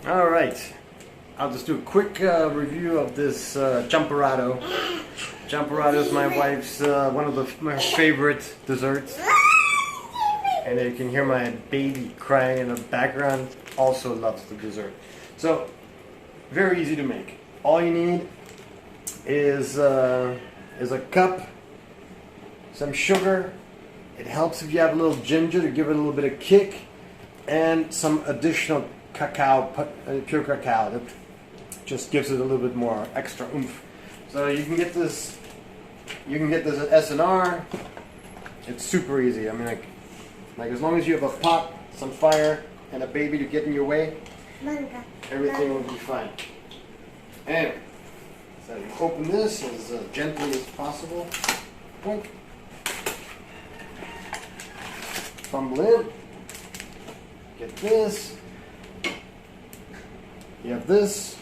Alright, I'll just do a quick review of this Champorado. Champorado is my wife's, one of my favorite desserts. And you can hear my baby crying in the background, also loves the dessert. So, very easy to make. All you need is a cup, some sugar. It helps if you have a little ginger to give it a little bit of kick, and some additional cacao, pure cacao, that just gives it a little bit more extra oomph. So you can get this at S&R. It's super easy. I mean, like as long as you have a pot, some fire, and a baby to get in your way, everything will be fine. Anyway, so you open this as gently as possible. Boink. Fumble in. Get this. You have this.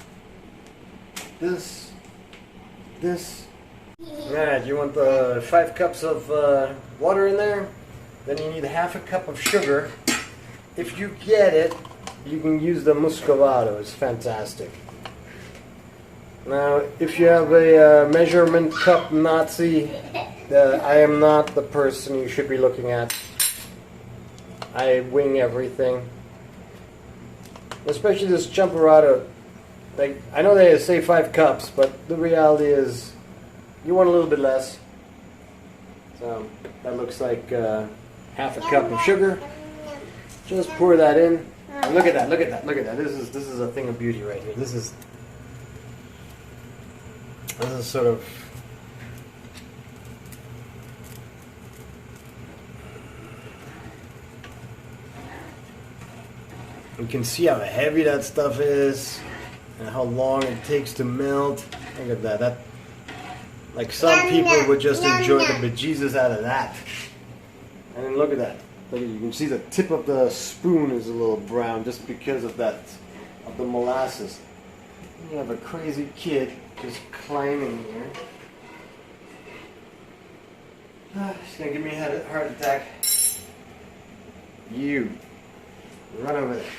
Alright, you want the 5 cups of water in there. Then you need half a cup of sugar. If you get it, you can use the muscovado. It's fantastic. Now, if you have a measurement cup Nazi, I am not the person you should be looking at. I wing everything. Especially this Champorado. Like, I know they say 5 cups, but the reality is you want a little bit less. So that looks like half a cup of sugar. Just pour that in. And look at that, look at that, look at that. This is a thing of beauty right here. This is sort of you can see how heavy that stuff is and how long it takes to melt. Look at that. That, like, some people would just enjoy the bejesus out of that. And then look at that. Look at, you can see the tip of the spoon is a little brown just because of that, of the molasses. And you have a crazy kid just climbing here. She's gonna give me a heart attack. You run over there.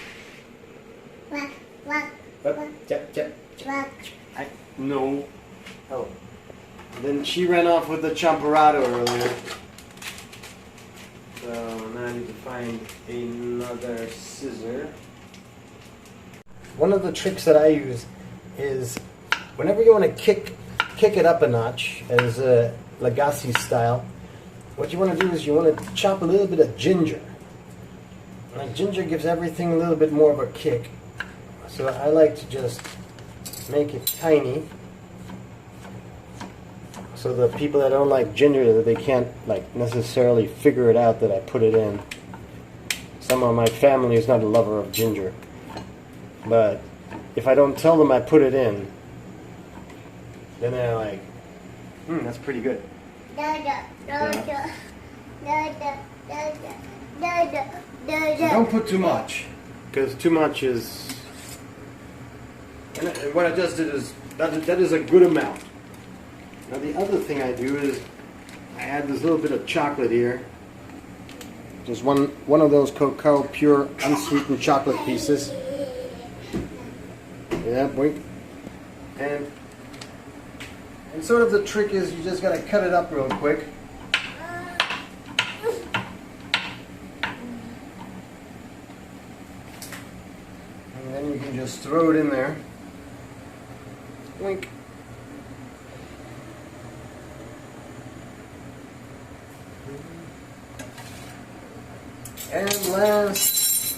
No. Oh. Then she ran off with the Champorado earlier. So now I need to find another scissor. One of the tricks that I use is whenever you want to kick it up a notch, as a Lagasse style, what you want to do is you want to chop a little bit of ginger. Like, ginger gives everything a little bit more of a kick. So I like to just make it tiny, so the people that don't like ginger, that they can't like necessarily figure it out that I put it in. Some of my family is not a lover of ginger, but if I don't tell them I put it in, then they're like, that's pretty good. Don't put too much, because too much is, and what I just did is, that is a good amount. Now the other thing I do is I add this little bit of chocolate here. Just one of those Cocoa Pure unsweetened chocolate pieces. Yeah, boink. And sort of the trick is you just gotta cut it up real quick. And then you can just throw it in there. Boink. And last,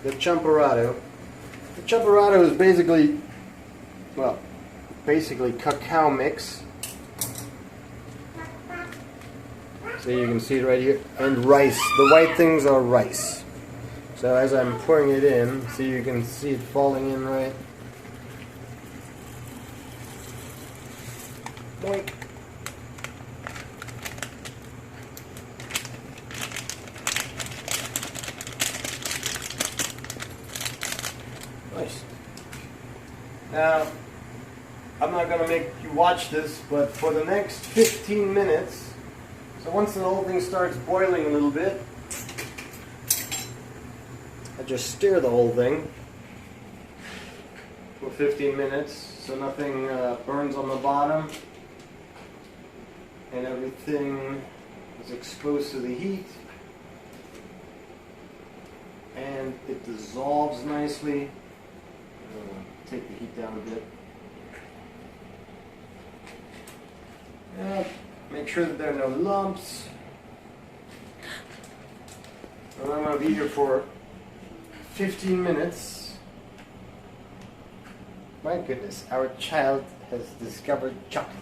the Champorado. The Champorado is basically, well, cacao mix. So you can see it right here. And rice. The white things are rice. So as I'm pouring it in, see, you can see it falling in right. Boink. Nice. Now, I'm not going to make you watch this, but for the next 15 minutes, so once the whole thing starts boiling a little bit, I just stir the whole thing for 15 minutes so nothing burns on the bottom and everything is exposed to the heat and it dissolves nicely. Take the heat down a bit. Make sure that there are no lumps. And I'm going to be here for 15 minutes. My goodness, our child has discovered chocolate.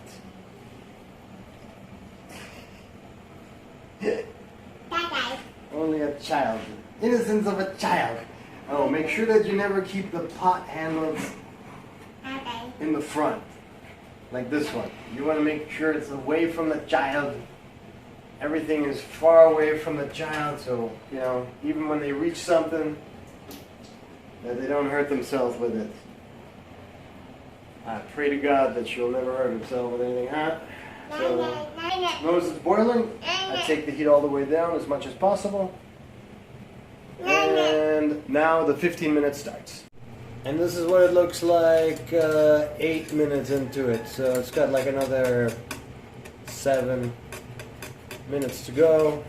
Only a child. Innocence of a child. Oh, make sure that you never keep the pot handles in the front. Like this one. You want to make sure it's away from the child. Everything is far away from the child, so, you know, even when they reach something, that they don't hurt themselves with it. I pray to God that she'll never hurt herself with anything hot. So, notice it's boiling. I take the heat all the way down as much as possible. And now the 15 minutes starts. And this is what it looks like 8 minutes into it. So it's got like another 7 minutes to go.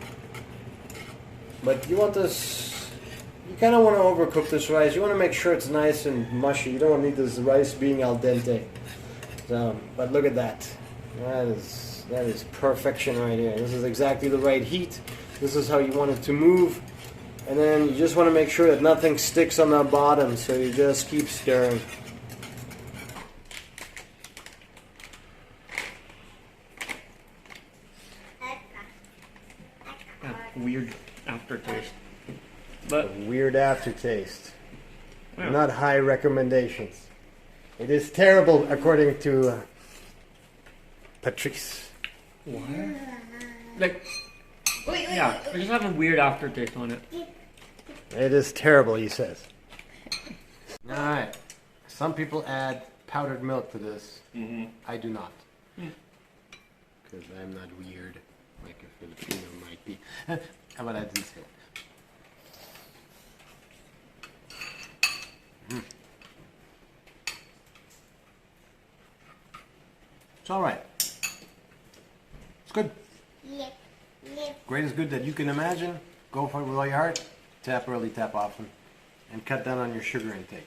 But you want this, you kind of want to overcook this rice. You want to make sure it's nice and mushy. You don't need this rice being al dente. So, but look at that. That is perfection right here. This is exactly the right heat. This is how you want it to move. And then you just want to make sure that nothing sticks on the bottom, so you just keep stirring. Weird aftertaste. But Weird aftertaste. yeah. Not high recommendations. It is terrible according to Patrice. What? Like, yeah, I just have a weird aftertaste on it. It is terrible, he says. Alright. Some people add powdered milk to this. I do not. Because I'm not weird like a Filipino might be. How about I do say it? It's alright. It's good. Great is good that you can imagine. Go for it with all your heart. Tap early, tap often. And cut down on your sugar intake.